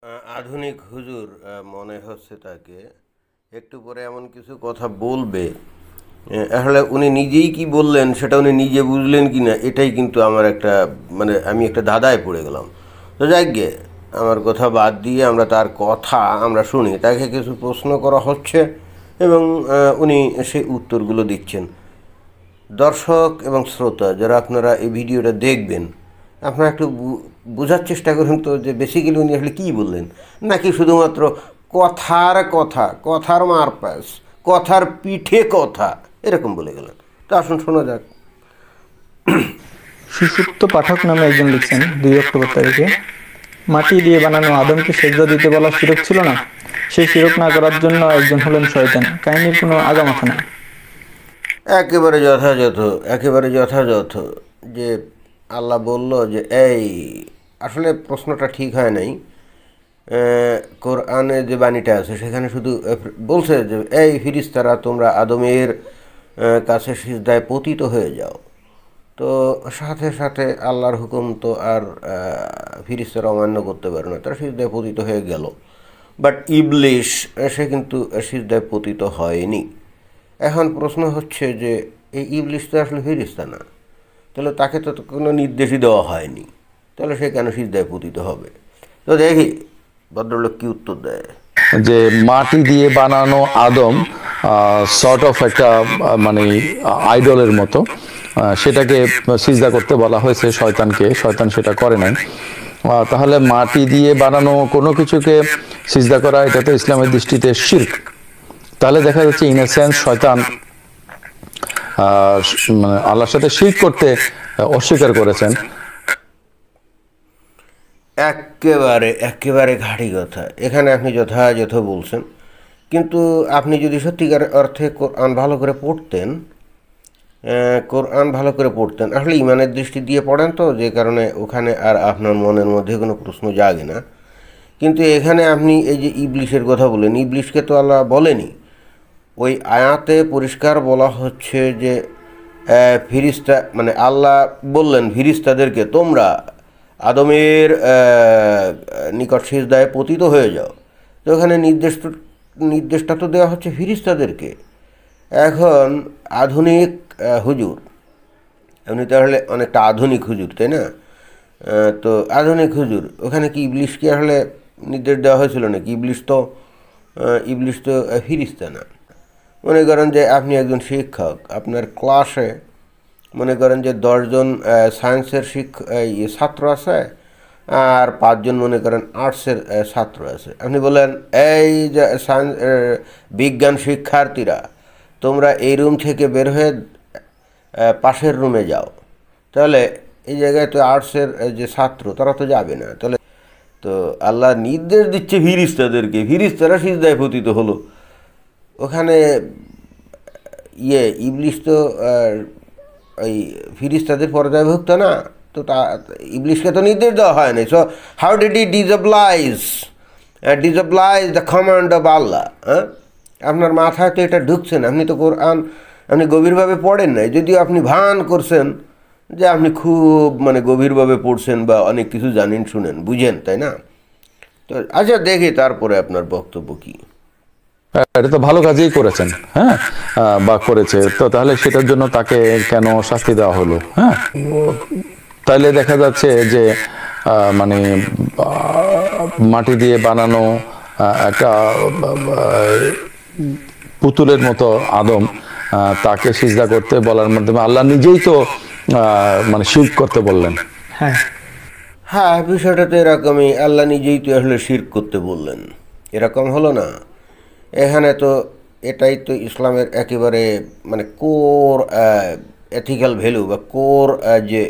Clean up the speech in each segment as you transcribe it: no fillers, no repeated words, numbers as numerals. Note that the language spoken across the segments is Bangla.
আধুনিক হুজুর মনে হচ্ছে তাকে একটু পরে এমন কিছু কথা বলবে। আসলে উনি নিজেই কি বললেন সেটা উনি নিজে বুঝলেন কি না এটাই কিন্তু আমার একটা আমি একটা ধাঁধায় পড়ে গেলাম। তো যাই গে, আমার কথা বাদ দিয়ে আমরা তার কথা আমরা শুনি। তাকে কিছু প্রশ্ন করা হচ্ছে এবং উনি সেই উত্তরগুলো দিচ্ছেন। দর্শক এবং শ্রোতা যারা আপনারা এই ভিডিওটা দেখবেন, আপনারা একটু বোঝার চেষ্টা করুন তো যে বেসিক্যালি উনি আসলে কী বললেন, নাকি শুধুমাত্র কথার কথা, কথার মারপ্যাস, কথার পিঠে কথা এরকম বলে গেলেন। তো আসুন শোনা যাক। শিশুত্ব পাঠক নামে একজন লিখছেন 2 অক্টোবর তারিখে, মাটি দিয়ে বানানো আদমকে সেজদা দিতে বলা শিরক ছিল না? সেই শিরক না করার জন্য একজন হলেন শয়তান। কাহিনীর কোনো আগামাথা নেই। একেবারে যথাযথ, একেবারে যথাযথ। যে আল্লাহ বলল যে এই, আসলে প্রশ্নটা ঠিক হয় নাই। কোরআনে যে বাণীটা আছে সেখানে শুধু বলছে যে এই ফিরিস্তারা তোমরা আদমের কাছে সিজদায় পতিত হয়ে যাও। তো সাথে সাথে আল্লাহর হুকুম তো আর ফিরিস্তারা অমান্য করতে পারে না, তারা সিজদায় পতিত হয়ে গেল। বাট ইবলিশ সে কিন্তু সিজদায় পতিত হয়নি। এখন প্রশ্ন হচ্ছে যে এই ইবলিশ তো আসলে ফিরিস্তা না, তাহলে তাকে তো কোনো নির্দেশই দেওয়া হয়নি, তাহলে সে কেন সিজদায় পতিত হবে? তো দেখি ভদ্রলোক কি উত্তর দেয়। যে মাটি দিয়ে বানানো আদম সর্ট অফ একটা মানে আইডলের মতো, সেটাকে সিজদা করতে বলা হয়েছে শয়তানকে, শয়তান সেটা করে নাই। তাহলে মাটি দিয়ে বানানো কোনো কিছুকে সিজদা করা এটা তো ইসলামের দৃষ্টিতে শিরক। তাহলে দেখা যাচ্ছে ইন এ সেন্স শয়তান মানে আল্লাহর সাথে শিরক করতে অস্বীকার করেছেন। একেবারে একেবারে ঘাঁটি কথা, এখানে আপনি যথাযথ বলছেন। কিন্তু আপনি যদি সত্যিকার অর্থে কোরআন ভালো করে পড়তেন, কোরআন ভালো করে পড়তেন, আসলে ইমানের দৃষ্টি দিয়ে পড়েন তো, যে কারণে ওখানে আর আপনার মনের মধ্যে কোনো প্রশ্ন জাগে না। কিন্তু এখানে আপনি এই যে ইবলিশের কথা বলেন, ইবলিশকে তো আল্লাহ বলেনি। ওই আয়াতে পরিষ্কার বলা হচ্ছে যে ফিরিস্তা, মানে আল্লাহ বললেন ফিরিস্তাদেরকে তোমরা আদমের নিকট সিজদায় পতিত হয়ে যাও। তো ওখানে নির্দেশটা তো দেওয়া হচ্ছে ফিরিস্তাদেরকে। এখন আধুনিক হুজুর, এমনি তাহলে অনেকটা আধুনিক হুজুর, তাই না? তো আধুনিক হুজুর, ওখানে কি ইবলিশকে আসলে নির্দেশ দেওয়া হয়েছিল নাকি? ইবলিশ তো ফিরিস্তা না। মনে করেন যে আপনি একজন শিক্ষক, আপনার ক্লাসে মনে করেন যে 10 জন সায়েন্সের ছাত্র আছে আর 5 জন মনে করেন আর্টসের ছাত্র আছে। আপনি বলেন এই যে বিজ্ঞান শিক্ষার্থীরা তোমরা এই রুম থেকে বের হয়ে পাশের রুমে যাও। তাহলে এই জায়গায় তো আর্টসের যে ছাত্র তারা তো যাবে না। তাহলে তো আল্লাহ নির্দেশ দিচ্ছে ফিরিস্তাদেরকে, ফিরিস্তারা সিজদায় পতিত হলো। ওখানে ইবলিশ তো ওই ফিরিস্তাদের পর্যায়ভুক্ত না, তো ইবলিশকে তো নির্দেশ দেওয়া হয় নাই। So how did he disobey the command of Allah? হ্যাঁ, আপনার মাথায় তো এটা ঢুকছে না। আপনি তো কোরআন আপনি গভীরভাবে পড়েন নাই, যদিও আপনি ভান করছেন যে আপনি খুব গভীরভাবে পড়ছেন বা অনেক কিছু জানেন, শুনেন, বুঝেন, তাই না? তো আচ্ছা, দেখি তারপরে আপনার বক্তব্য কী। এটা তো ভালো কাজেই করেছেন, হ্যাঁ, বা করেছে তো, তাহলে সেটার জন্য তাকে কেন শাস্তি দেওয়া হলো? হ্যাঁ, তাইলে দেখা যাচ্ছে যে মানে মাটি দিয়ে বানানো একটা পুতুলের মতো আদম, তাকে সিজদা করতে বলার মাধ্যমে আল্লাহ নিজেই তো মানে শিরক করতে বললেন। হ্যাঁ হ্যাঁ, বিষয়টা তো এরকমই। আল্লাহ নিজেই তো আসলে শিরক করতে বললেন, এরকম হলো না? এখানে তো এটাই তো ইসলামের একেবারে কোর এথিক্যাল ভ্যালু বা কোর যে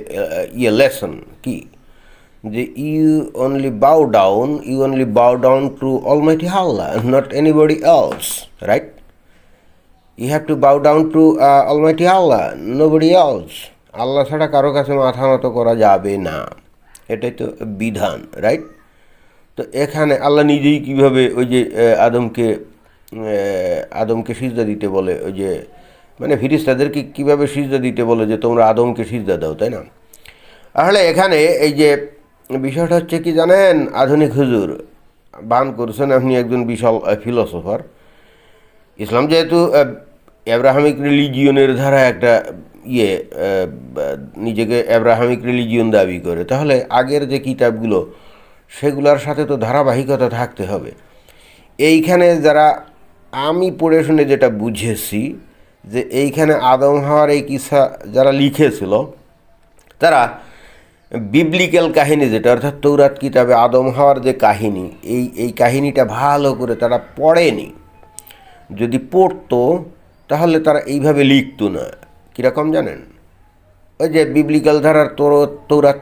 লেসন কি, যে you only bow down to Almighty Allah, not anybody else, right? You have to bow down to Almighty Allah, nobody else. Allah ছাড়া কারো কাছে মাথা নত করা যাবে না, এটাই তো বিধান, রাইট? তো এখানে আল্লাহ নিজেই কিভাবে ওই যে আদমকে সিজদা দিতে বলে, ওই যে ফিরিস্তাদেরকে কীভাবে সিজদা দিতে বলে যে তোমরা আদমকে সিজদা দাও, তাই না? আসলে এখানে এই যে বিষয়টা হচ্ছে কি জানেন আধুনিক হুজুর, বান করছেন আপনি একজন বিশাল ফিলোসফার। ইসলাম যেহেতু অ্যাব্রাহামিক রিলিজিয়নের ধারা একটা নিজেকে অ্যাব্রাহামিক রিলিজিয়ন দাবি করে, তাহলে আগের যে কিতাবগুলো সেগুলোর সাথে তো ধারাবাহিকতা থাকতে হবে। এইখানে যারা আমি পড়ে শুনে যেটা বুঝেছি যে এইখানে আদম হাওয়ার এই কিসা যারা লিখেছিল তারা বিবলিক্যাল কাহিনী যেটা অর্থাৎ তৌরাত কিতাবে আদম হাওয়ার যে কাহিনী এই কাহিনীটা ভালো করে তারা পড়েনি। যদি পড়তো তাহলে তারা এইভাবে লিখতো না। কীরকম জানেন? ওই যে বিবলিক্যাল ধারার তৌরাত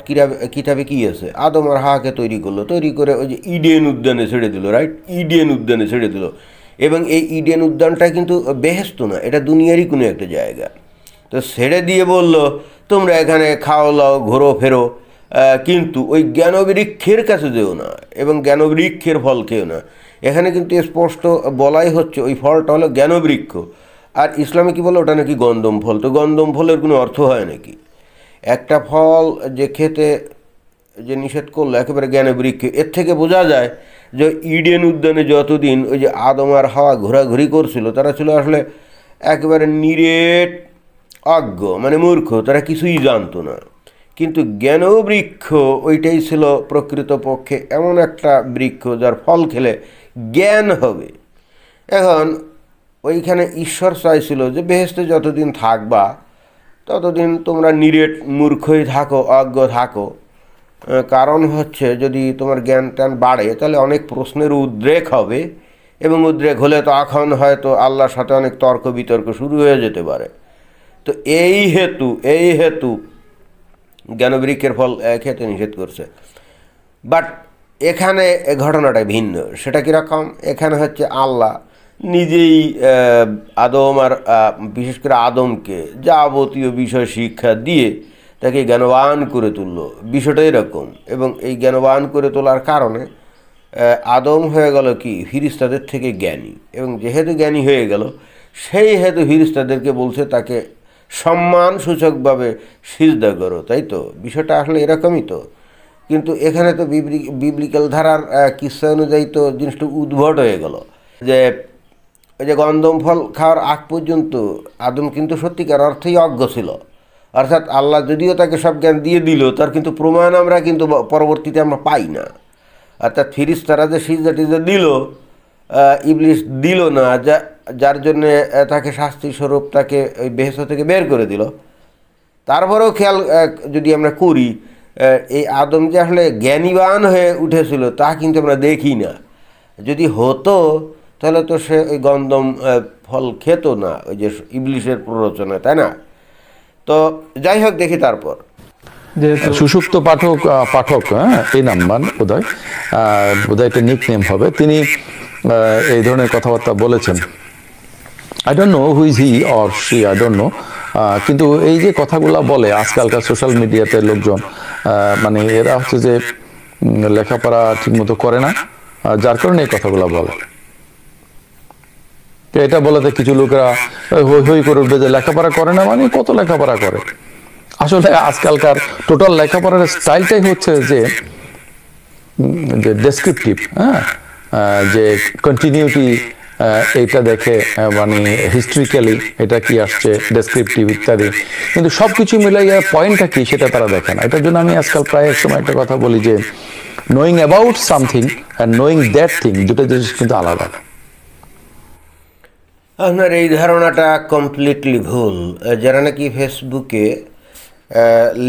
কিতাবে কী আছে, আদম আর হাওয়াকে তৈরি করলো, তৈরি করে ওই যে ইডেন উদ্যানে ছেড়ে দিল, রাইট? ইডেন উদ্যানে ছেড়ে দিল, এবং এই ইডেন উদ্যানটা কিন্তু বেহেশত না, এটা দুনিয়ারই কোনো একটা জায়গা। তো ছেড়ে দিয়ে বলল তোমরা এখানে খাও লাও ঘোরো ফেরো, কিন্তু ওই জ্ঞানবৃক্ষের কাছে যেও না এবং জ্ঞানবৃক্ষের ফল খেও না। এখানে কিন্তু স্পষ্ট বলাই হচ্ছে ওই ফলটা হলো জ্ঞানবৃক্ষ। আর ইসলামে কী বলে ওটা নাকি গন্ধম ফল। তো গন্ধম ফলের কোনো অর্থ হয় নাকি? একটা ফল যে খেতে যে নিষেধ করলো একেবারে জ্ঞানবৃক্ষ, এর থেকে বোঝা যায় যে ইডেন উদ্যানে যতদিন ওই যে আদম আর হাওয়া ঘোরাঘুরি করছিল তারা ছিল আসলে একেবারে নিরেট অজ্ঞ, মানে মূর্খ, তারা কিছুই জানতো না। কিন্তু জ্ঞানবৃক্ষ ওইটাই ছিল প্রকৃতপক্ষে এমন একটা বৃক্ষ যার ফল খেলে জ্ঞান হবে। এখন ওইখানে ঈশ্বর চাইছিল যে বেহেশতে যতদিন থাকবা ততদিন তোমরা নিরেট মূর্খই থাকো, অজ্ঞ থাকো। কারণ হচ্ছে যদি তোমার জ্ঞান ট্যান বাড়ে তাহলে অনেক প্রশ্নের উদ্রেক হবে, এবং উদ্রেক হলে তো এখন হয়তো আল্লাহর সাথে অনেক তর্ক বিতর্ক শুরু হয়ে যেতে পারে। তো এই হেতু জ্ঞানবৃক্ষের ফল খেতে নিষেধ করছে। বাট এখানে ঘটনাটা ভিন্ন। সেটা কীরকম? এখানে হচ্ছে আল্লাহ নিজেই আদম আর বিশেষ করে আদমকে যাবতীয় বিষয় শিক্ষা দিয়ে তাকে জ্ঞানবান করে তুলল। বিষয়টা এরকম। এবং এই জ্ঞানবান করে তোলার কারণে আদম হয়ে গেল কি ফিরিস্তাদের থেকে জ্ঞানী, এবং যেহেতু জ্ঞানী হয়ে গেল সেই হেতু ফিরিস্তাদেরকে বলছে তাকে সম্মানসূচকভাবে সিজদা করো, তাই তো? বিষয়টা আসলে এরকমই তো। কিন্তু এখানে তো বিবলিক্যাল ধারার কিস্সা অনুযায়ী তো জিনিসটা উদ্ভট হয়ে গেল যে ওই যে গন্ধম ফল খাওয়ার আগ পর্যন্ত আদম কিন্তু সত্যিকার অর্থেই অজ্ঞ ছিল। অর্থাৎ আল্লাহ যদিও তাকে সব জ্ঞান দিয়ে দিল, তার কিন্তু প্রমাণ আমরা কিন্তু পরবর্তীতে আমরা পাই না। অর্থাৎ ফিরিস্তারা যে সিজদা টিজদা দিল, ইবলিস দিল না, যার জন্যে তাকে শাস্তি স্বরূপ তাকে ওই বেহেশত থেকে বের করে দিল। তারপরেও খেয়াল যদি আমরা করি, এই আদম যে আসলে জ্ঞানীবান হয়ে উঠেছিল তা কিন্তু আমরা দেখি না। যদি হতো তাহলে তো সে ওই গন্ধম ফল খেত না, ওই যে ইবলিশের প্ররোচনায়, তাই না? তো যাই হোক, দেখি তারপর। সুষুপ্ত পাঠক এই নাম বোধহয় একটা নিক নেম হবে, তিনি এই ধরনের কথাবার্তা বলেছেন। I don't know who is he or she, I don't know. কিন্তু এই যে কথাগুলা বলে আজকালকার সোশ্যাল মিডিয়াতে লোকজন, মানে এরা হচ্ছে যে লেখাপড়া ঠিকমতো করে না, যার কারণে এই কথাগুলা বলে। এটা বলাতে কিছু লোকেরা হই হই করে উঠবে যে লেখাপড়া করে না, মানে কত লেখাপড়া করে। আসলে আজকালকার টোটাল লেখাপড়ার স্টাইলটাই হচ্ছে যে ডেসক্রিপটিভ, যে কন্টিনিউটি এইটা দেখে, মানে হিস্ট্রিক্যালি এটা কি আসছে, ডেসক্রিপটিভ ইত্যাদি, কিন্তু সব কিছু মিলাইয়া পয়েন্টটা কি সেটা তারা দেখে না। এটার জন্য আমি আজকাল প্রায় এক সময় একটা কথা বলি যে knowing about something and knowing that thing, দুটো জিনিস কিন্তু আলাদা। আপনার এই ধারণাটা কমপ্লিটলি ভুল। যারা নাকি ফেসবুকে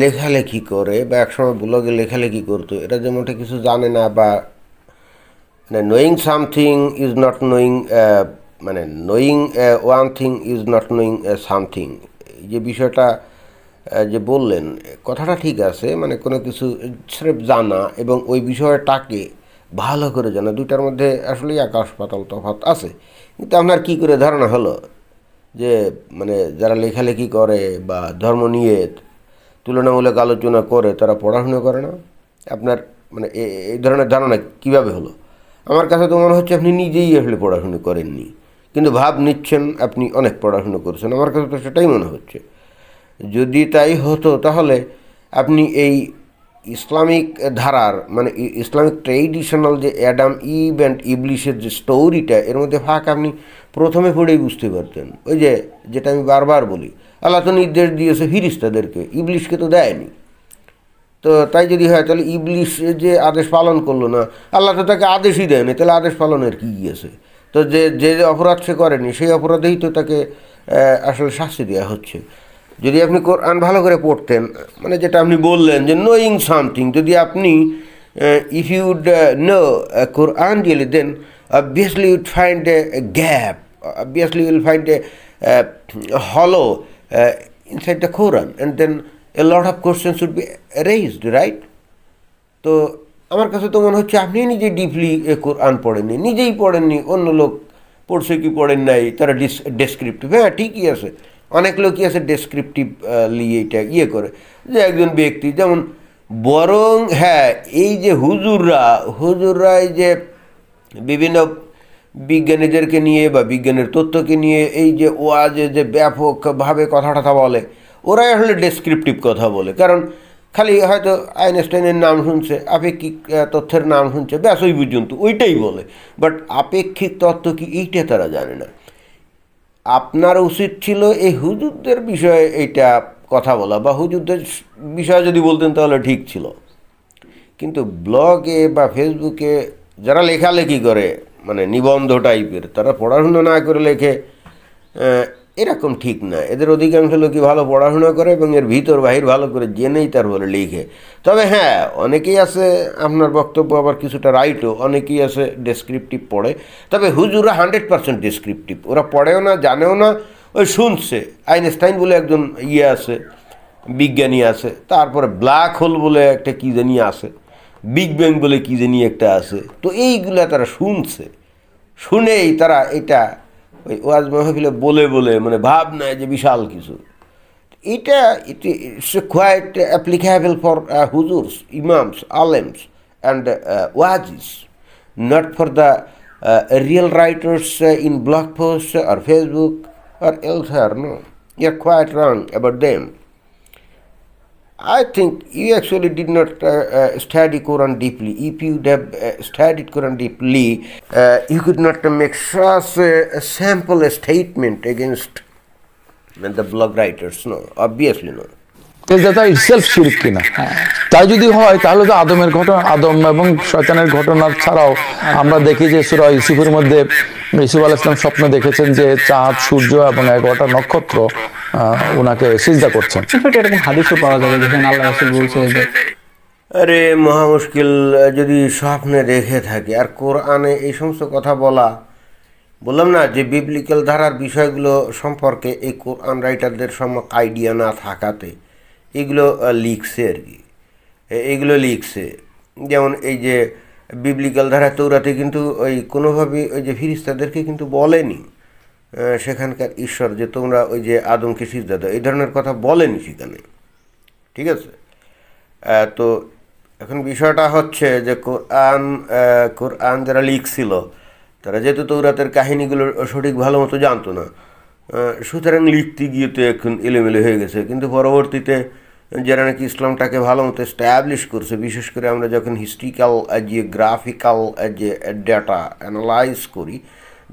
লেখালেখি করে বা একসময় ব্লগে লেখালেখি করতো, এটা যেমনটা কিছু জানে না, বা knowing something is not knowing, মানে knowing one thing is not knowing something, যে বিষয়টা যে বললেন কথাটা ঠিক আছে। মানে কোনো কিছু স্রেফ জানা এবং ওই বিষয়টাকে ভালো করে জানা, দুইটার মধ্যে আসলেই আকাশ পাতাল তফাৎ আছে। কিন্তু আপনার কী করে ধারণা হলো যে মানে যারা লেখালেখি করে বা ধর্ম নিয়ে তুলনামূলক আলোচনা করে তারা পড়াশুনো করে না? আপনার মানে এই ধরনের ধারণা কীভাবে হলো? আমার কাছে তো মনে হচ্ছে আপনি নিজেই আসলে পড়াশুনো করেননি, কিন্তু ভাব নিচ্ছেন আপনি অনেক পড়াশুনো করছেন। আমার কাছে তো সেটাই মনে হচ্ছে। যদি তাই হতো তাহলে আপনি এই ইসলামিক ধারার মানে ইসলামিক ট্রেডিশনাল যে অ্যাডাম ইভ অ্যান্ড ইবলিশের যে স্টোরিটা, এর মধ্যে ফাঁক আপনি প্রথমে পড়েই বুঝতে পারতেন। ওই যে যেটা আমি বারবার বলি, আল্লাহ তো নির্দেশ দিয়েছে ফিরিস্তাদেরকে, ইবলিশকে তো দেয়নি। তো তাই যদি হয় তাহলে ইবলিশ যে আদেশ পালন করলো না, আল্লাহ তো তাকে আদেশই দেয়নি, তাহলে আদেশ পালনের কী আছে? তো যে যে অপরাধ সে করেনি সেই অপরাধেই তো তাকে আসলে শাস্তি দেওয়া হচ্ছে। যদি আপনি কোরআন ভালো করে পড়তেন, মানে যেটা আপনি বললেন যে নোয়িং সামথিং, যদি আপনি if you'd know Quran really, then obviously you'd find a gap, obviously you'll find a hollow inside the Quran, and then a lot of questions would be raised, right? তো আমার কাছে তো মনে হচ্ছে আপনি নিজে ডিপলি কোরআন পড়েননি, নিজেই পড়েননি, অন্য লোক পড়ছে কি পড়েন নাই, তারা ডেসক্রিপটিভ, হ্যাঁ ঠিকই আছে, অনেক লোকই আছে ডেসক্রিপটিভলি এইটা করে যে একজন ব্যক্তি যেমন, বরং হ্যাঁ এই যে হুজুররা এই যে বিভিন্ন বিজ্ঞানীদেরকে নিয়ে বা বিজ্ঞানের তথ্যকে নিয়ে এই যে ওয়াজে যে ব্যাপকভাবে কথা বলে, ওরাই আসলে ডেসক্রিপটিভ কথা বলে। কারণ খালি হয়তো আইনস্টাইনের নাম শুনছে, আপেক্ষিক তথ্যের নাম শুনছে, ব্যাস ওই পর্যন্ত ওইটাই বলে, বাট আপেক্ষিক তত্ত্ব কি এইটা তারা জানে না। আপনার উচিত ছিল এই হুজুরদের বিষয়ে এইটা কথা বলা, বা হুজুরদের বিষয়ে যদি বলতেন তাহলে ঠিক ছিল। কিন্তু ব্লগে বা ফেসবুকে যারা লেখালেখি করে, মানে নিবন্ধ টাইপের, তারা পড়াশোনা না করে লেখে, এরকম ঠিক না। এদের অধিকাংশ লোকই ভালো পড়াশোনা করে এবং এর ভিতর বাহির ভালো করে জেনেই তারপরে লিখে। তবে হ্যাঁ, অনেকেই আছে, আপনার বক্তব্য আবার কিছুটা রাইটও, অনেকেই আছে ডেসক্রিপটিভ পড়ে। তবে হুজুরা 100% ডেসক্রিপটিভ, ওরা পড়েও না, জানেও না, ওই শুনছে। আইনস্টাইন বলে একজন আছে, বিজ্ঞানী আছে, তারপরে ব্ল্যাক হোল বলে একটা কী জানি আছে, বিগ ব্যাং বলে কী জানি একটা আছে। তো এইগুলা তারা শুনেই তারা এটা ওই ওয়াজ মাহফিলে বলে মানে ভাব নেয় যে বিশাল কিছু। এটা ইটস কোয়াইট অ্যাপ্লিকেবল ফর হুজুরস, ইমামস, আলেমস অ্যান্ড ওয়াজিস, not for the real writers in blog post or Facebook or elsewhere. No, you're quite wrong about them. I think you actually did not study Quran deeply. If you would have studied Quran deeply, you could not make such a sample statement against the blog writers. No, obviously no. এটা ইটসেলফ শিরক কিনা, তাই যদি হয় তাহলে তো আদমের ঘটনা, আদম এবং শয়তানের ঘটনা ছাড়াও আমরা দেখি যে সূরা ইউসুফের মধ্যে ইউসুফ আলাইহিস সালাম স্বপ্ন দেখেছেন যে চাঁদ, সূর্য এবং 11টা নক্ষত্র ওনাকে সিজদা করছেন। এরকম হাদিসও পাওয়া যাবে যেখানে আল্লাহ রাসূল বলছে যে, আরে মহা মুশকিল যদি স্বপ্নে দেখে থাকে। আর কোরআনে এই সমস্ত কথা বললাম না যে বিবলিক্যাল ধারার বিষয়গুলো সম্পর্কে এই কোরআন রাইটারদের সম্যক আইডিয়া না থাকাতে এগুলো লিখছে আর কি, এইগুলো লিখছে। যেমন এই যে বিবলিক্যাল ধারা তৌরাতে কিন্তু ওই কোনোভাবে ওই যে ফিরিস্তাদেরকে কিন্তু বলেনি সেখানকার ঈশ্বর যে তোমরা ওই যে আদমকে সিজদা দাও, এই ধরনের কথা বলেনি সেখানে, ঠিক আছে? তো এখন বিষয়টা হচ্ছে যে কোরআন যারা লিখছিল তারা যেহেতু তৌরাতের কাহিনীগুলো সঠিক ভালো মতো জানতো না, সুতরাং লিখতে গিয়ে তো এখন এলোমেলো হয়ে গেছে। কিন্তু পরবর্তীতে যারা নাকি ইসলামটাকে ভালো মতো এস্টাবলিশ করছে, বিশেষ করে আমরা যখন হিস্ট্রিক্যাল জিওগ্রাফিক্যাল যে ডেটা অ্যানালাইজ করি,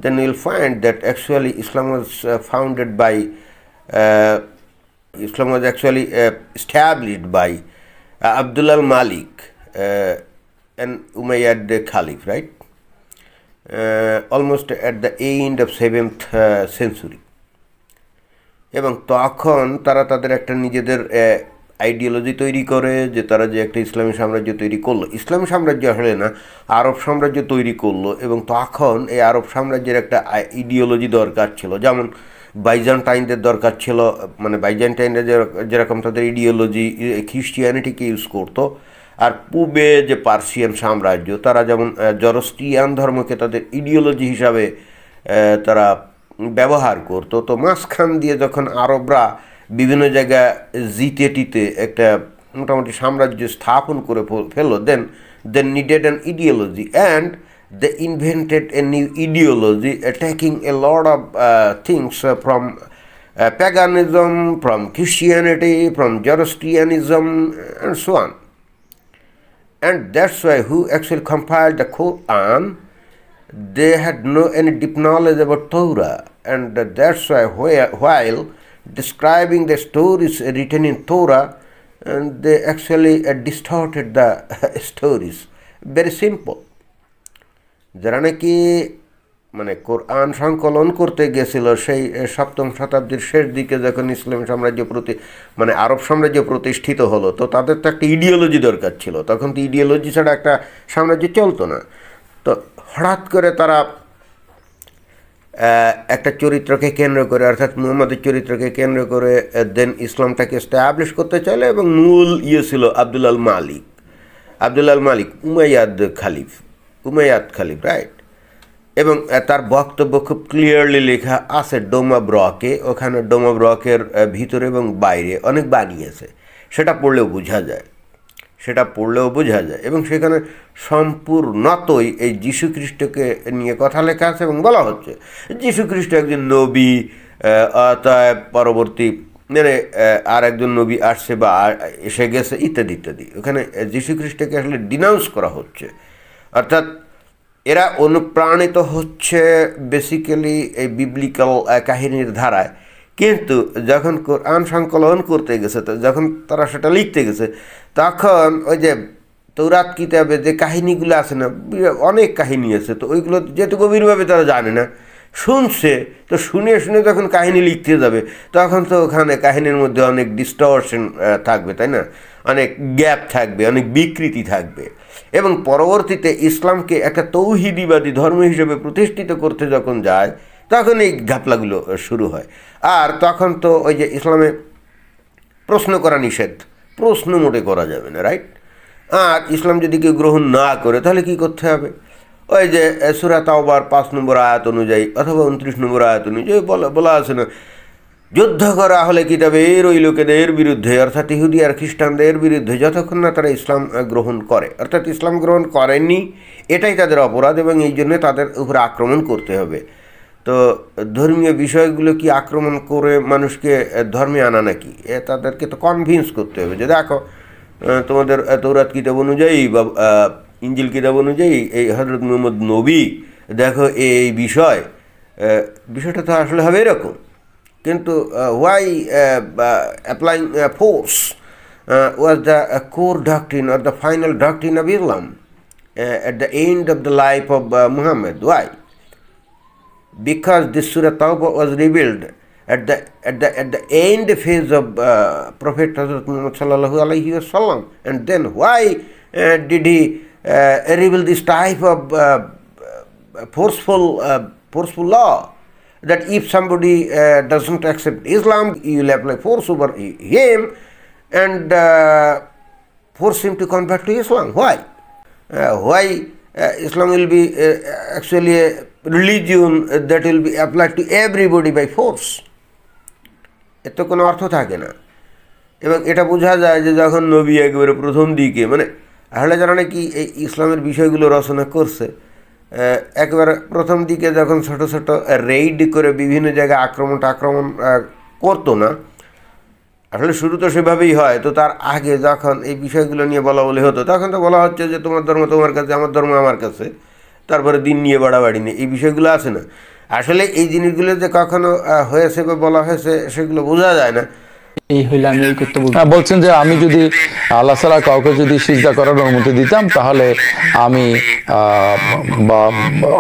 then we'll find that actually Islam was established by Abdullah al-Malik, an Umayyad Caliph, right? Almost at the end of 7th century. এবং তখন তারা তাদের একটা নিজেদের আইডিওলজি তৈরি করে যে তারা যে একটা ইসলামী সাম্রাজ্য তৈরি করলো। ইসলামী সাম্রাজ্য আসলে না, আরব সাম্রাজ্য তৈরি করলো। এবং তখন এই আরব সাম্রাজ্যের একটা আইডিওলজি দরকার ছিল, যেমন বাইজেন্টাইনদের দরকার ছিল। মানে বাইজেন্টাইনরা যেরকম তাদের ইডিওলজি খ্রিস্টিয়ানিটিকে ইউজ করতো, আর পূবে যে পার্সিয়ান সাম্রাজ্য তারা যেমন জরস্ট্রিয়ান ধর্মকে তাদের ইডিওলজি হিসাবে তারা ব্যবহার করতো। তো মাঝখান দিয়ে যখন আরবরা বিভিন্ন জায়গায় জিতে একটা মোটামুটি সাম্রাজ্য স্থাপন করে ফেললো, then needed an ideology, and they invented a new ideology attacking a lot of things from paganism, from Christianity, from Zoroastrianism, and so on. And that's why who actually compiled the Quran, they had no any deep knowledge about Torah, and that's why while describing the stories written in Torah, and they actually distorted the stories. Very simple. যারা নাকি মানে কোরআন সংকলন করতে গেছিল সেই সপ্তম শতাব্দীর শেষ দিকে যখন ইসলাম সাম্রাজ্য মানে আরব সাম্রাজ্য প্রতিষ্ঠিত হলো, তো তাদের তো একটা ইডিওলজি দরকার ছিল। তখন তো ইডিওলজি ছাড়া একটা সাম্রাজ্য চলতো না। তো হঠাৎ করে তারা একটা চরিত্রকে কেন্দ্র করে, অর্থাৎ মুহাম্মদের চরিত্রকে কেন্দ্র করে দেন ইসলামটাকে এস্টাবলিশ করতে চাইলে, এবং মূল ছিল আব্দুল আল মালিক উমাইয়াদ খালিফ, রাইট। এবং তার বক্তব্য খুব ক্লিয়ারলি লেখা আছে ডোমা ব্রকে। ওখানে ডোমা ব্রকের ভিতরে এবং বাইরে অনেক বানিয়েছে, সেটা পড়লেও বোঝা যায়। এবং সেখানে সম্পূর্ণতই এই যীশুখ্রিস্টকে নিয়ে কথা লেখা আছে এবং বলা হচ্ছে যীশুখ্রিস্ট একজন নবী, অতএব পরবর্তী মানে আর একজন নবী আসছে বা এসে গেছে ইত্যাদি ইত্যাদি। ওখানে যীশুখ্রিস্টকে আসলে ডিনাউন্স করা হচ্ছে, অর্থাৎ এরা অনুপ্রাণিত হচ্ছে বেসিক্যালি এই বিবলিক্যাল কাহিনীর ধারায়। কিন্তু যখন কোরআন সংকলন করতে গেছে, তো যখন তারা সেটা লিখতে গেছে, তখন ওই যে তৌরাত কিতাবে যে কাহিনীগুলো আছে না, অনেক কাহিনী আছে, তো ওইগুলো যেহেতু গভীরভাবে তারা জানে না, শুনছে, তো শুনে যখন কাহিনী লিখতে যাবে, তখন তো ওখানে কাহিনীর মধ্যে অনেক ডিস্টরশন থাকবে, তাই না? অনেক গ্যাপ থাকবে, অনেক বিকৃতি থাকবে। এবং পরবর্তীতে ইসলামকে একটা তৌহিদিবাদী ধর্ম হিসেবে প্রতিষ্ঠিত করতে যখন যায়, তখন এই ঘাপলাগুলো শুরু হয়। আর তখন তো ওই যে ইসলামে প্রশ্ন করা নিষেধ, প্রশ্ন মোটে করা যাবে না, রাইট? আর ইসলাম যদি কেউ গ্রহণ না করে, তাহলে কি করতে হবে? ওই যে সূরা তাওবার 5 নম্বর আয়াত অনুযায়ী অথবা 29 নম্বর আয়াত অনুযায়ী বলা আছে না, যুদ্ধ করা হলে কিতাবের ওই লোকেদের বিরুদ্ধে, অর্থাৎ ইহুদি আর খ্রিস্টানদের বিরুদ্ধে, যতক্ষণ না তারা ইসলাম গ্রহণ করে, অর্থাৎ ইসলাম গ্রহণ করেননি, এটাই তাদের অপরাধ, এবং এই জন্য তাদের উপরে আক্রমণ করতে হবে। তো ধর্মীয় বিষয়গুলো কি আক্রমণ করে মানুষকে ধর্মে আনা নাকি? তাদেরকে তো কনভিন্স করতে হবে যে দেখো, তোমাদের তৌরাত কিতাব অনুযায়ী বা ইঞ্জিল কিতাব অনুযায়ী এই হযরত মুহাম্মদ নবী, দেখো এই বিষয়টা তো আসলে হবে এরকম। কিন্তু why applying force was the core doctrine or the final doctrine of Islam at the end of the life of Muhammad. Why? Because this Surah Tawbah was revealed at the end phase of Prophet Hazrat Muhammad sallallahu alaihi wasallam, and then why did he reveal this type of forceful law? That if somebody doesn't accept Islam, you will apply force over him and force him to convert to Islam. Why Islam will be actually a religion that will be applied to everybody by force? এর তো কোনো অর্থ থাকে না। এবং এটা বোঝা যায় যে যখন নবী একেবারে প্রথম দিকে, মানে আসলে যারা নাকি এই ইসলামের বিষয়গুলো রচনা করছে, একেবারে প্রথম দিকে যখন ছোট ছোট রেইড করে বিভিন্ন জায়গায় আক্রমণ করতো না, আসলে শুরু তো সেভাবেই হয়। তো তার আগে যখন এই বিষয়গুলো নিয়ে বলা হতো, তখন তো বলা হচ্ছে যে তোমার ধর্ম তোমার কাছে, আমার ধর্ম আমার কাছে, তারপরে দিন নিয়ে বাড়াবাড়ি নিয়ে এই বিষয়গুলো আছে না। আসলে এই জিনিসগুলো যে কখনো হয়েছে বা বলা হয়েছে, সেগুলো বোঝা যায় না। এই হইলে আমি এই করতে বলছেন যে আমি যদি আল্লাহ ছাড়া কাউকে যদি সিজদা করার অনুমতি দিতাম, তাহলে আমি বা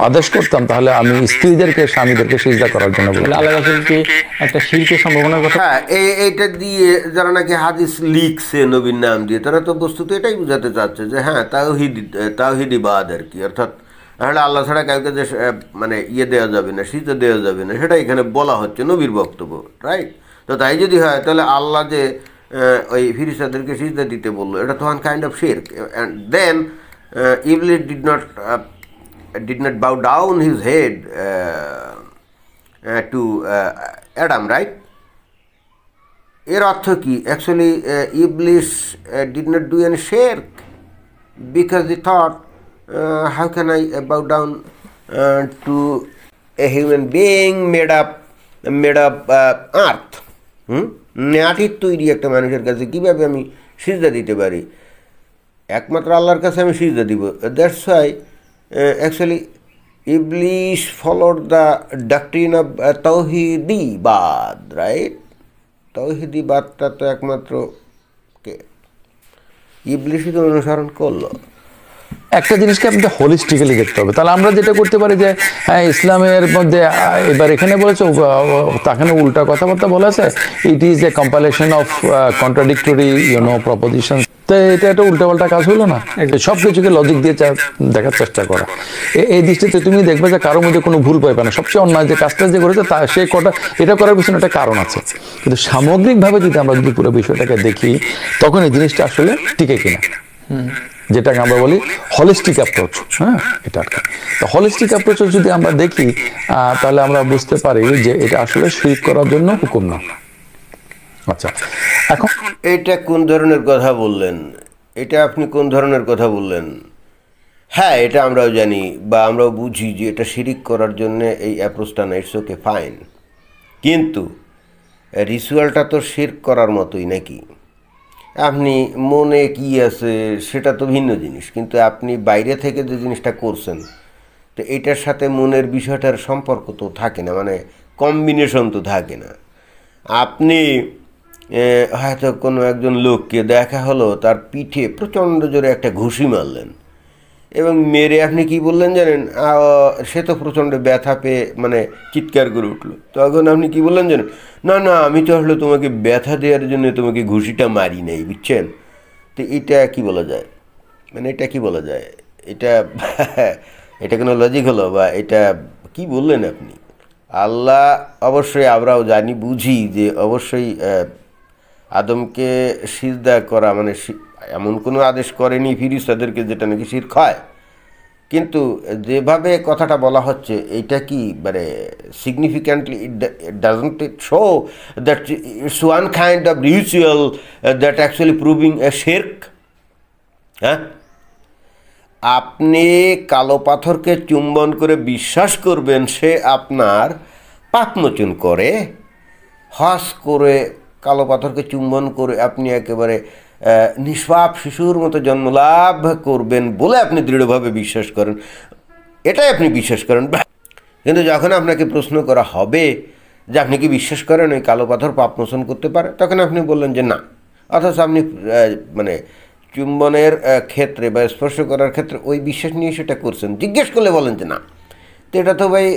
আদেশ করতাম, তাহলে আমি স্ত্রীদেরকে স্বামীদেরকে সিজদা করার জন্য বলতাম। আল্লাহ রাসূলকে একটা শিরকের সম্ভাবনার কথা, হ্যাঁ, এইটা দিয়ে যারা নাকি হাদিস লিখছে নবীর নাম দিয়ে, তারা তো বস্তুত এটাই বোঝাতে চাচ্ছে যে হ্যাঁ, তাওহীদবাদ আর কি, অর্থাৎ তাহলে আল্লাহ ছাড়া কাউকে যে মানে দেওয়া যাবে না, সিজদা দেওয়া যাবে না, সেটা এখানে বলা হচ্ছে নবীর বক্তব্য, রাইট? তো তাই যদি হয়, তাহলে আল্লাহ যে ওই ফিরিস্তাদেরকে সিজদা দিতে বললো, এটা তো ওয়ান কাইন্ড অফ শিরক। অ্যান্ড দেন ইবলিস did not bow down his head to Adam, right? এর অর্থ কি? অ্যাকচুয়ালি ইবলিস did not do any shirk because he thought, how can I bow down to a human being made up earth? মাটির তৈরি একটা মানুষের কাছে কীভাবে আমি সিজদা দিতে পারি? একমাত্র আল্লাহর কাছে আমি সিজদা দিব। That's why actually Iblish followed the ডাক্ট্রিন of তৌহিদিবাদ, right? তৌহিদিবাদটা তো একমাত্র ইবলিশই তো অনুসরণ করলো। একটা জিনিসকে আপনাদের হোলিস্টিক্যালি দেখতে হবে। তাহলে আমরা যেটা করতে পারি যে হ্যাঁ, ইসলামের মধ্যে এবার এখানে বলেছে, তাখানে উল্টা কথাবার্তা বলা আছে, it is a compilation of contradictory proposition. তো এটা একটা উল্টাপাল্টা কাজ হলো না? সব কিছুকে লজিক দিয়ে দেখার চেষ্টা করা। এই দৃষ্টিতে তুমি দেখবে যে কারোর মধ্যে কোনো ভুল পাইবে না। সবচেয়ে অন্যায় যে কাজটা যে করেছে তা সে এটা করার পিছনে একটা কারণ আছে। কিন্তু সামগ্রিকভাবে যদি আমরা যদি পুরো বিষয়টাকে দেখি, তখন এই জিনিসটা আসলে টিকে কিনা, যেটাকে আমরা বলি হলিস্টিক অ্যাপ্রোচ। হ্যাঁ, এটা তো হলিস্টিক অ্যাপ্রোচ যদি আমরা দেখি, তাহলে আমরা বুঝতে পারি যে এটা আসলে শিরক করার জন্য হুকুম না। আচ্ছা, এখন এটা কোন ধরনের কথা বললেন? এটা আপনি কোন ধরনের কথা বললেন? হ্যাঁ, এটা আমরাও জানি বা আমরাও বুঝি যে এটা শিরিক করার জন্য এই অ্যাপ্রোচটা না, ইটস ওকে, ফাইন। কিন্তু রিচুয়ালটা তো শিরক করার মতোই নাকি? আপনি মনে কি আছে সেটা তো ভিন্ন জিনিস, কিন্তু আপনি বাইরে থেকে যে জিনিসটা করছেন, তো এটার সাথে মনের বিষয়টার সম্পর্ক তো থাকে না, মানে কম্বিনেশন তো থাকে না। আপনি হয়তো কোনো একজন লোককে দেখা হলো, তার পিঠে প্রচণ্ড জোরে একটা ঘুষি মারলেন এবং মেরে আপনি কি বললেন জানেন? সে তো প্রচণ্ড ব্যথা পেয়ে মানে চিৎকার করে উঠলো। তখন আপনি কি বললেন জানেন? না না, আমি তো আসলে তোমাকে ব্যথা দেওয়ার জন্য তোমাকে ঘুষিটা মারি নাই, বুঝছেন? তো এটা কি বলা যায়? মানে এটা কি বলা যায়? এটা এটা কোনো লজিক হলো? বা এটা কি বললেন আপনি? আল্লাহ অবশ্যই, আমরাও জানি বুঝি যে অবশ্যই আদমকে সিজদা করা মানে এমন কোনো আদেশ করেনি ফিরিস্তাদেরকে যেটা নাকি শিরক হয়। কিন্তু যেভাবে কথাটা বলা হচ্ছে, এইটা কি মানে significantly doesn't it show that it's one kind of ritual that actually proving a শিরক? হ্যাঁ, আপনি কালো পাথরকে চুম্বন করে বিশ্বাস করবেন সে আপনার পাপমোচন করে, হজ করে কালো পাথরকে চুম্বন করে আপনি একেবারে নিষ্পাপ শিশুর মতো জন্মলাভ করবেন বলে আপনি দৃঢ়ভাবে বিশ্বাস করেন, এটাই আপনি বিশ্বাস করেন। কিন্তু যখন আপনাকে প্রশ্ন করা হবে যে আপনি কি বিশ্বাস করেন ওই কালো পাথর পাপমোচন করতে পারে, তখন আপনি বললেন যে না। অথচ আপনি মানে চুম্বনের ক্ষেত্রে বা স্পর্শ করার ক্ষেত্রে ওই বিশ্বাস নিয়ে সেটা করছেন, জিজ্ঞেস করলে বলেন যে না। তো এটা তো ভাই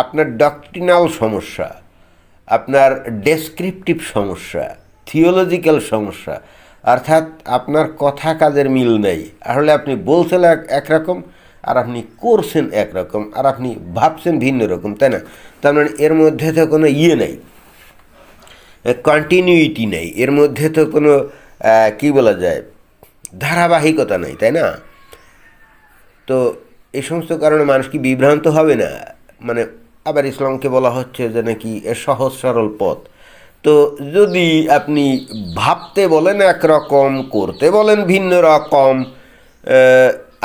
আপনার ডক্ট্রিনাল সমস্যা, আপনার ডেসক্রিপটিভ সমস্যা, থিওলজিক্যাল সমস্যা, অর্থাৎ আপনার কথা কাজের মিল নেই। আসলে আপনি বলছেন একরকম আর আপনি করছেন একরকম আর আপনি ভাবছেন ভিন্ন রকম, তাই না? তার মানে এর মধ্যে তো কোনো নেই, কন্টিনিউইটি নেই, এর মধ্যে তো কোনো কী বলা যায়, ধারাবাহিকতা নেই, তাই না? তো এই সমস্ত কারণে মানুষ কি বিভ্রান্ত হবে না? মানে আবার ইসলামকে বলা হচ্ছে যে নাকি সহজ সরল পথ। তো যদি আপনি ভাবতে বলেন একরকম, করতে বলেন ভিন্ন রকম,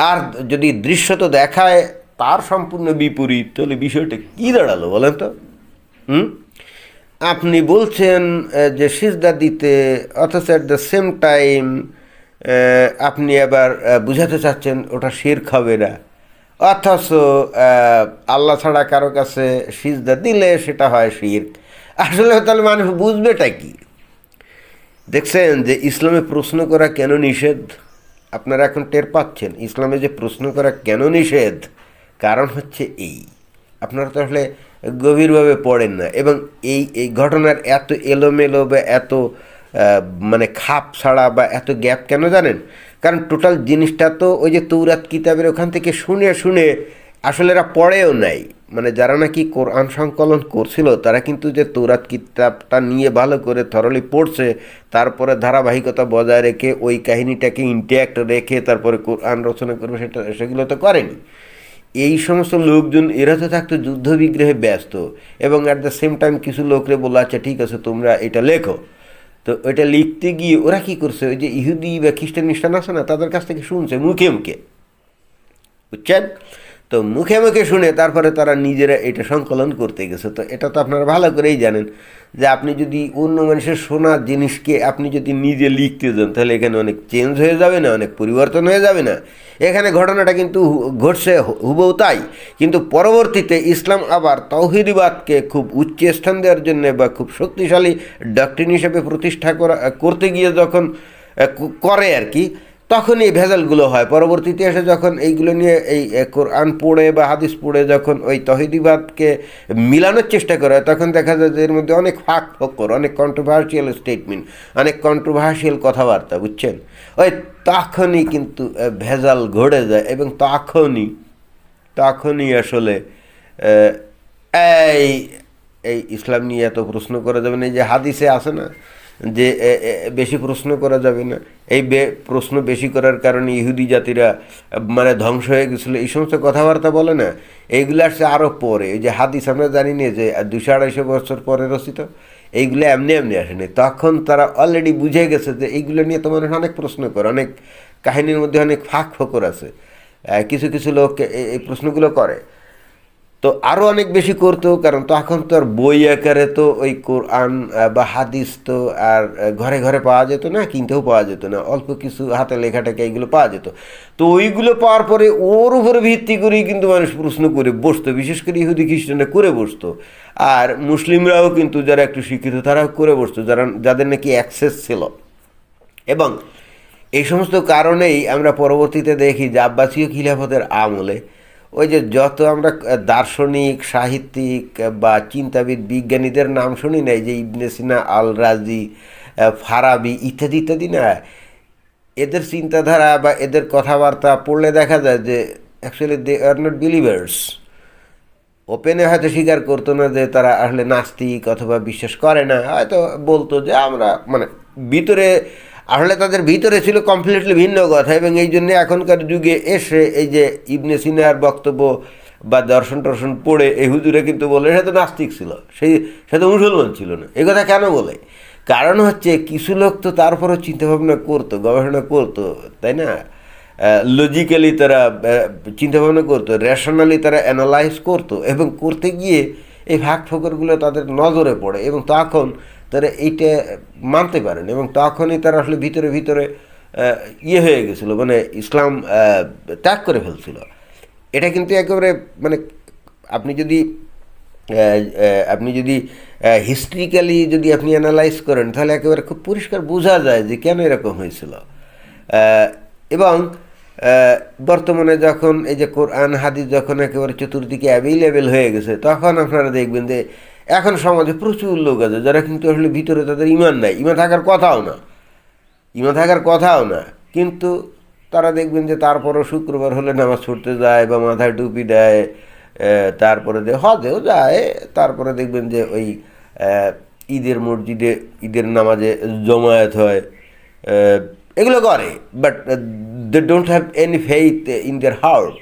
আর যদি দৃশ্যত দেখায় তার সম্পূর্ণ বিপরীত, তাহলে বিষয়টা কী দাঁড়ালো বলেন তো? আপনি বলছেন যে সিজদা দিতে, অথচ অ্যাট দ্য সেম টাইম আপনি আবার বুঝাতে চাচ্ছেন ওটা শিরক হবে না, অথচ আল্লাহ ছাড়া কারো কাছে সিজদা দিলে সেটা হয় শিরক। আসলে তাহলে মানুষ বুঝবেটা কি? দেখছেন যে ইসলামে প্রশ্ন করা কেন নিষেধ? আপনারা এখন টের পাচ্ছেন ইসলামে যে প্রশ্ন করা কেন নিষেধ। কারণ হচ্ছে এই, আপনারা তো আসলে গভীরভাবে পড়েন না, এবং এই ঘটনার এত এলোমেলো বা এত মানে খাপ ছাড়া বা এত গ্যাপ কেন জানেন? কারণ টোটাল জিনিসটা তো ওই যে তৌরাত কিতাবের ওখান থেকে শুনে শুনে আসলে এরা পড়েও নাই। মানে যারা নাকি কোরআন সংকলন করছিল তারা কিন্তু যে তৌরাত কিতাবটা নিয়ে ভালো করে থরলি পড়ছে, তারপরে ধারাবাহিকতা বজায় রেখে ওই কাহিনীটাকে ইনট্যাক্ট রেখে তারপরে কোরআন রচনা করবে, সেগুলো তো করেনি। এই সমস্ত লোকজন এরা তো থাকতো যুদ্ধ বিগ্রহে ব্যস্ত, এবং অ্যাট দ্য সেম টাইম কিছু লোকরে বললো আচ্ছা ঠিক আছে তোমরা এটা লেখো। তো ওইটা লিখতে গিয়ে ওরা কী করছে, ওই যে ইহুদি বা খ্রিস্টান আছে না, তাদের কাছ থেকে শুনছে মুখে মুখে, বুঝছেন? তো মুখে মুখে শুনে তারপরে তারা নিজেরা এটা সংকলন করতে গেছে। তো এটা তো আপনারা ভালো করেই জানেন যে আপনি যদি অন্য মানুষের শোনা জিনিসকে আপনি যদি নিজে লিখতে যান তাহলে এখানে অনেক চেঞ্জ হয়ে যাবে না, অনেক পরিবর্তন হয়ে যাবে না। এখানে ঘটনাটা কিন্তু ঘটছে হুবহু তাই, কিন্তু পরবর্তীতে ইসলাম আবার তাওহীদবাদকে খুব উচ্চ স্থান দেওয়ার জন্য বা খুব শক্তিশালী ডক্ট্রিন হিসেবে প্রতিষ্ঠা করতে গিয়ে যখন করে আর কি, তখন এই ভেজালগুলো হয়। পরবর্তীতে এসে যখন এইগুলো নিয়ে এই কোরআন পড়ে বা হাদিস পড়ে যখন ওই তৌহিদিবাদকে মিলানোর চেষ্টা করে তখন দেখা যায় যে এর মধ্যে অনেক ফাঁক ফোকর, অনেক কন্ট্রোভার্সিয়াল স্টেটমেন্ট, অনেক কন্ট্রোভার্সিয়াল কথাবার্তা, বুঝছেন? ওই তখনই কিন্তু ভেজাল ঘটে যায় এবং তখনই আসলে এই এই ইসলাম নিয়ে এত প্রশ্ন করা যাবে না। এই যে হাদিসে আছে না যে বেশি প্রশ্ন করা যাবে না, এই প্রশ্ন বেশি করার কারণে ইহুদি জাতিরা মানে ধ্বংস হয়ে গেছিলো, এই সমস্ত কথাবার্তা বলে না, এইগুলো আসছে আরও পরে। এই যে হাদিস আমরা জানি না যে 200-250 বছর পরে রচিত, এইগুলো এমনি আসেনি। তখন তারা অলরেডি বুঝে গেছে যে এইগুলো নিয়ে তো মানুষ অনেক প্রশ্ন করে, অনেক কাহিনীর মধ্যে অনেক ফাঁক ফোকর আছে, কিছু কিছু লোক এই প্রশ্নগুলো করে। তো আরও অনেক বেশি করতো, কারণ তখন তো আর বই আকারে তো ওই কোরআন বা হাদিস তো আর ঘরে ঘরে পাওয়া যেত না, কিনতেও পাওয়া যেত না, অল্প কিছু হাতে লেখাটাকে এইগুলো পাওয়া যেত। তো ওইগুলো পাওয়ার পরে ওর উপরে ভিত্তি করেই কিন্তু মানুষ প্রশ্ন করে বসতো, বিশেষ করে ইহুদি খ্রিস্টানরা করে বসতো, আর মুসলিমরাও কিন্তু যারা একটু শিক্ষিত তারাও করে বসতো, যাদের নাকি অ্যাক্সেস ছিল। এবং এই সমস্ত কারণেই আমরা পরবর্তীতে দেখি যে আব্বাসীয় খিলাফতের আমলে ওই যে যত আমরা দার্শনিক, সাহিত্যিক বা চিন্তাবিদ, বিজ্ঞানীদের নাম শুনি নাই, যে ইবনে সিনা, আল রাজি, ফারাবি ইত্যাদি ইত্যাদি না, এদের চিন্তাধারা বা এদের কথাবার্তা পড়লে দেখা যায় যে actually they are not believers. ওপেনে হয়তো স্বীকার করতো না যে তারা আসলে নাস্তিক অথবা বিশ্বাস করে না, হয়তো বলতো যে আমরা মানে ভিতরে আসলে তাদের ভিতরে ছিল কমপ্লিটলি ভিন্ন কথা। এবং এই জন্যে এখনকার যুগে এসে এই যে ইবনে সিনার বক্তব্য বা দর্শন টর্শন পড়ে এই হুজুরে কিন্তু বলে সে তো নাস্তিক ছিল, সে তো মুসলমান ছিল না। এই কথা কেন বলে? কারণ হচ্ছে কিছু লোক তো তারপরও চিন্তাভাবনা করতো, গবেষণা করতো, তাই না? লজিক্যালি তারা চিন্তাভাবনা করতো, রেশনালি তারা অ্যানালাইজ করতো, এবং করতে গিয়ে এই ফাঁক ফোকরগুলো তাদের নজরে পড়ে এবং তখন তারা এইটা মানতে পারেন, এবং তখনই তারা আসলে ভিতরে ভিতরে হয়ে গেছিলো, মানে ইসলাম ত্যাগ করে ফেলছিল। এটা কিন্তু একেবারে মানে আপনি যদি হিস্ট্রিক্যালি যদি আপনি অ্যানালাইজ করেন তাহলে একেবারে খুব পরিষ্কার বোঝা যায় যে কেন এরকম হয়েছিল। এবং বর্তমানে যখন এই যে কোরআন হাদিস যখন একেবারে চতুর্দিকে অ্যাভেলেবেল হয়ে গেছে, তখন আপনারা দেখবেন যে এখন সমাজে প্রচুর লোক আছে যারা কিন্তু আসলে ভিতরে তাদের ইমান নাই, ইমান থাকার কথাও না, কিন্তু তারা দেখবেন যে তারপরও শুক্রবার হলে নামাজ পড়তে যায় বা মাথায় টুপি দেয়, তারপরে হজেও যায়, তারপরে দেখবেন যে ওই ঈদের মসজিদে ঈদের নামাজে জমায়েত হয়, এগুলো করে, but they don't have any faith in their heart.